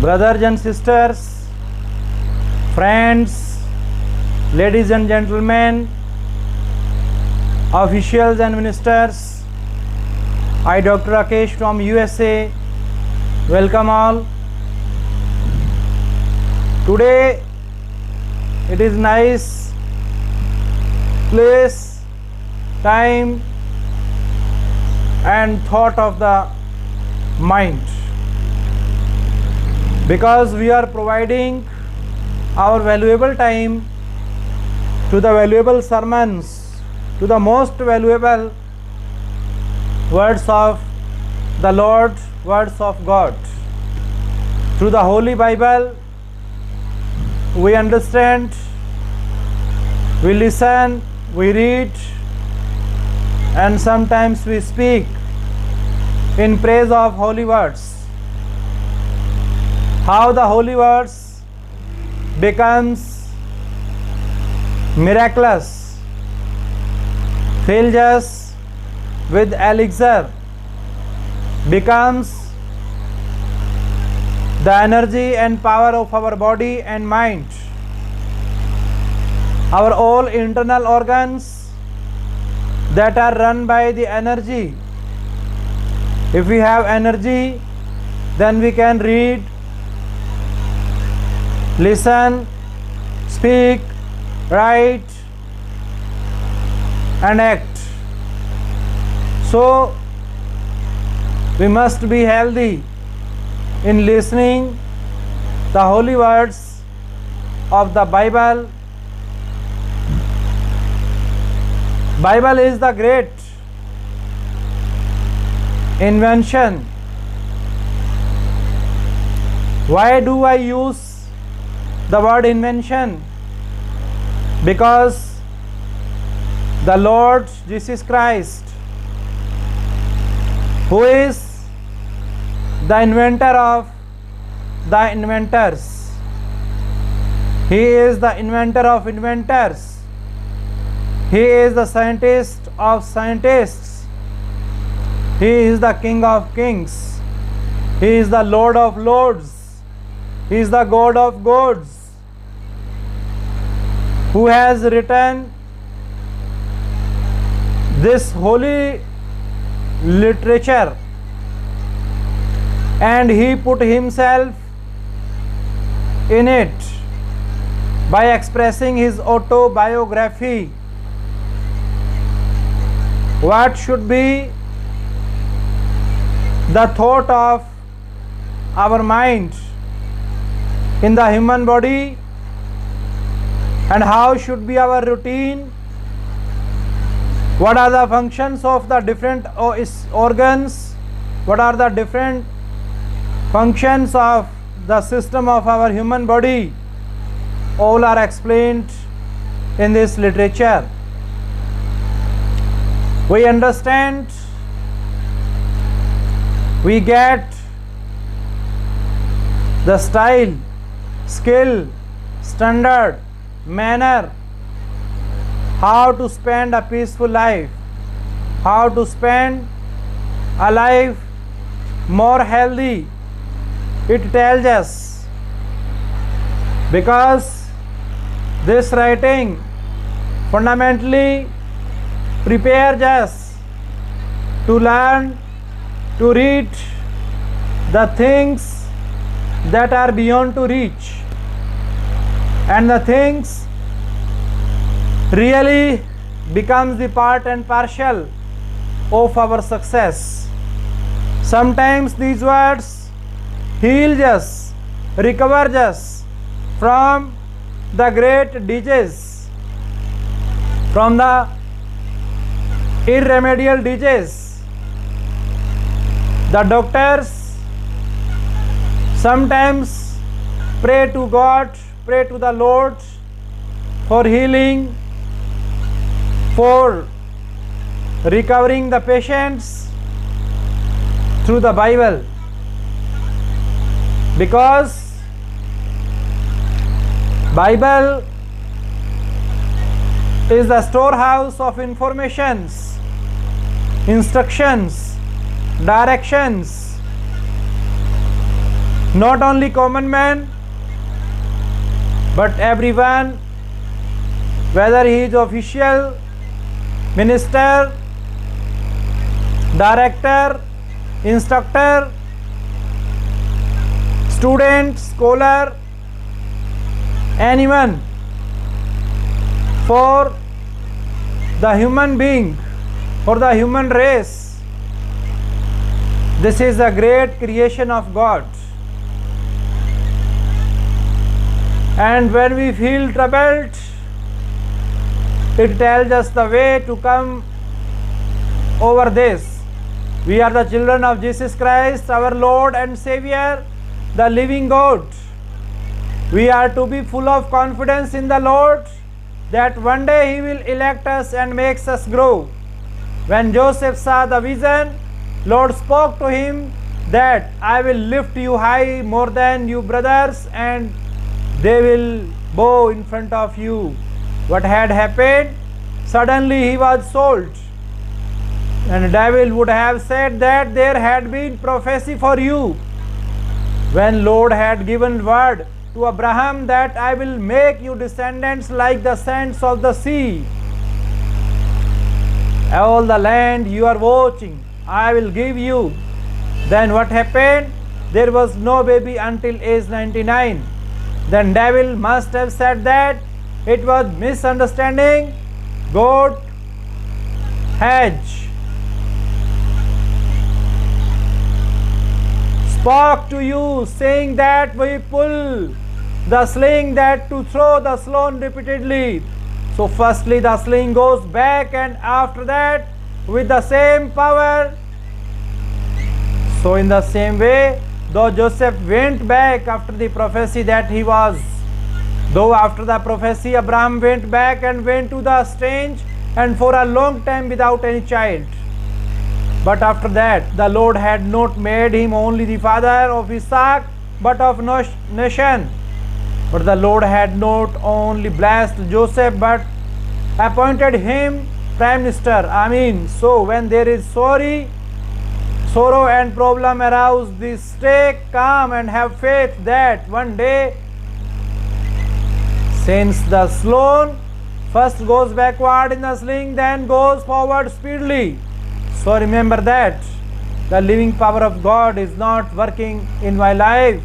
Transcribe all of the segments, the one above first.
Brothers and sisters, friends, ladies and gentlemen, officials and ministers, I Dr. Rakesh from USA welcome all. Today it is nice place, time and thought of the mind, because we are providing our valuable time to the valuable sermons, to the most valuable words of the Lord, words of God. Through the Holy Bible, we understand, we listen, we read, and sometimes we speak in praise of holy words. How the holy words becomes miraculous, fills us with elixir, becomes the energy and power of our body and mind. Our all internal organs that are run by the energy. If we have energy, then we can read, listen, speak, write and act. So we must be healthy in listening the holy words of the Bible. Bible is the great invention. Why do I use the word invention? Because the Lord Jesus Christ, who is the inventor of the inventors, He is the inventor of inventors, He is the scientist of scientists, He is the King of kings, He is the Lord of lords, He is the God of gods, who has written this holy literature, and He put Himself in it by expressing His autobiography. What should be the thought of our mind in the human body, and how should be our routine? What are the functions of the different organs? What are the different functions of the system of our human body? All are explained in this literature. We understand, we get the style, skill, standard, manner, how to spend a peaceful life, how to spend a life more healthy. It tells us, because this writing fundamentally prepares us to learn, to read the things that are beyond to reach, and the things really becomes the part and parcel of our success. Sometimes these words heal us, recover us from the great disease, from the irremediable disease. The doctors sometimes pray to God, pray to the Lord for healing, for recovering the patients through the Bible, because Bible is the storehouse of informations, instructions, directions, Not only common man, but everyone, whether he is official, minister, director, instructor, student, scholar, anyone, for the human being, for the human race, this is a great creation of God. And when we feel troubled, it tells us the way to come over this. We are the children of Jesus Christ, our Lord and Savior, the living God. We are to be full of confidence in the Lord that one day He will elect us and makes us grow. When Joseph saw the vision, Lord spoke to him that I will lift you high more than you brothers, and they will bow in front of you. What had happened? Suddenly he was sold. And the devil would have said that there had been prophecy for you. When Lord had given word to Abraham that I will make you descendants like the sands of the sea. All the land you are watching, I will give you. Then what happened? There was no baby until age 99. Then devil must have said that it was misunderstanding. God has spoke to you saying that we pull the sling that to throw the stone repeatedly. So firstly the sling goes back, and after that with the same power. So in the same way, though Joseph went back after the prophecy that he was, though after the prophecy Abraham went back and went to the strange and for a long time without any child. But after that the Lord had not made him only the father of Isaac but of nation. But the Lord had not only blessed Joseph but appointed him prime minister. So when there is sorrow and problem arouse, stay calm and have faith that one day, since the stone first goes backward in the sling, then goes forward speedily. So remember that the living power of God is not working in my life,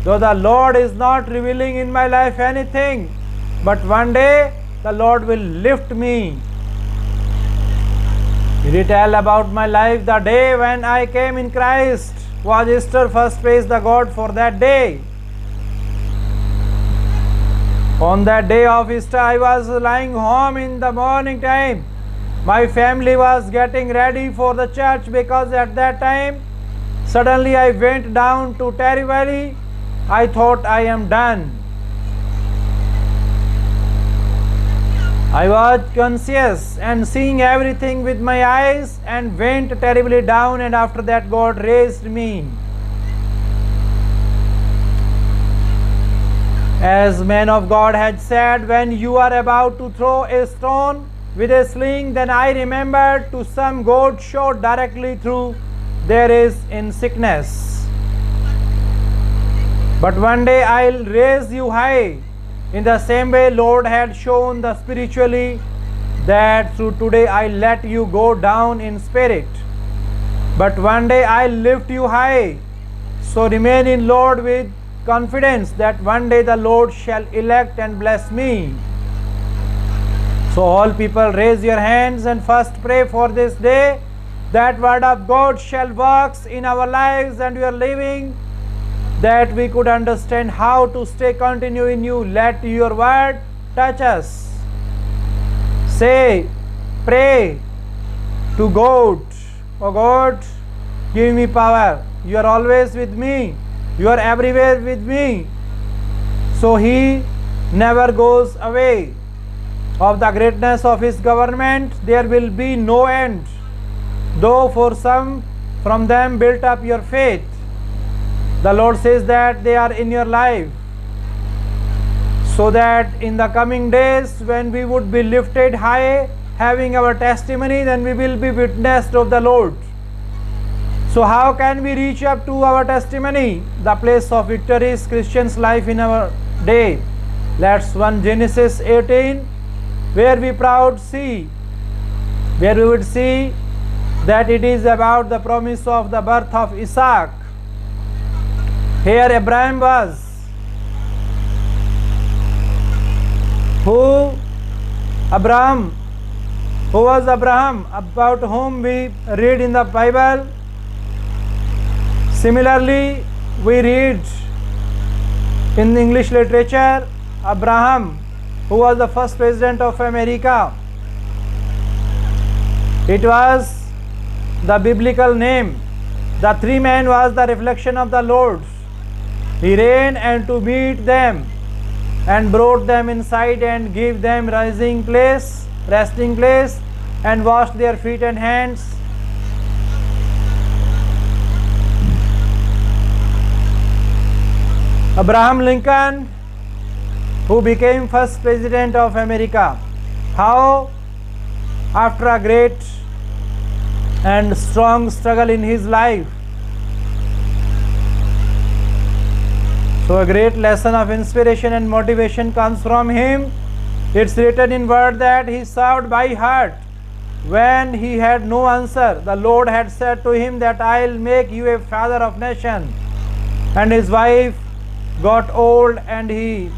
though the Lord is not revealing in my life anything, but one day the Lord will lift me. Retell about my life. The day when I came in Christ was Easter. First praise the God for that day. On that day of Easter, I was lying home in the morning time. My family was getting ready for the church, because at that time suddenly I went down to Terry Valley. I thought I am done. I was conscious and seeing everything with my eyes and went terribly down, and after that God raised me. As man of God had said, when you are about to throw a stone with a sling, then I remembered to some God shot directly through there is in sickness. But one day I'll raise you high. In the same way Lord had shown the spiritually that through today I let you go down in spirit, but one day I lift you high. So remain in Lord with confidence that one day the Lord shall elect and bless me. So all people raise your hands and first pray for this day that word of God shall work in our lives and your living, that we could understand how to stay continue in you. Let your word touch us. Say, pray to God, oh God, give me power. You are always with me. You are everywhere with me. So He never goes away. Of the greatness of His government there will be no end, though for some from them built up your faith. The Lord says that they are in your life, so that in the coming days when we would be lifted high, having our testimony, then we will be witnessed of the Lord. So how can we reach up to our testimony, the place of victory is Christian's life in our day? Let's 1 Genesis 18, where we would see that it is about the promise of the birth of Isaac. Here Abraham was, who was Abraham, about whom we read in the Bible. Similarly, we read in English literature Abraham, who was the first president of America. It was the biblical name. The three men was the reflection of the Lord. He ran and to meet them and brought them inside and gave them resting place, and washed their feet and hands. Abraham Lincoln, who became first president of America, how after a great and strong struggle in his life. So a great lesson of inspiration and motivation comes from him. It's written in word that he served by heart. When he had no answer, the Lord had said to him that I'll make you a father of nations. And his wife got old and he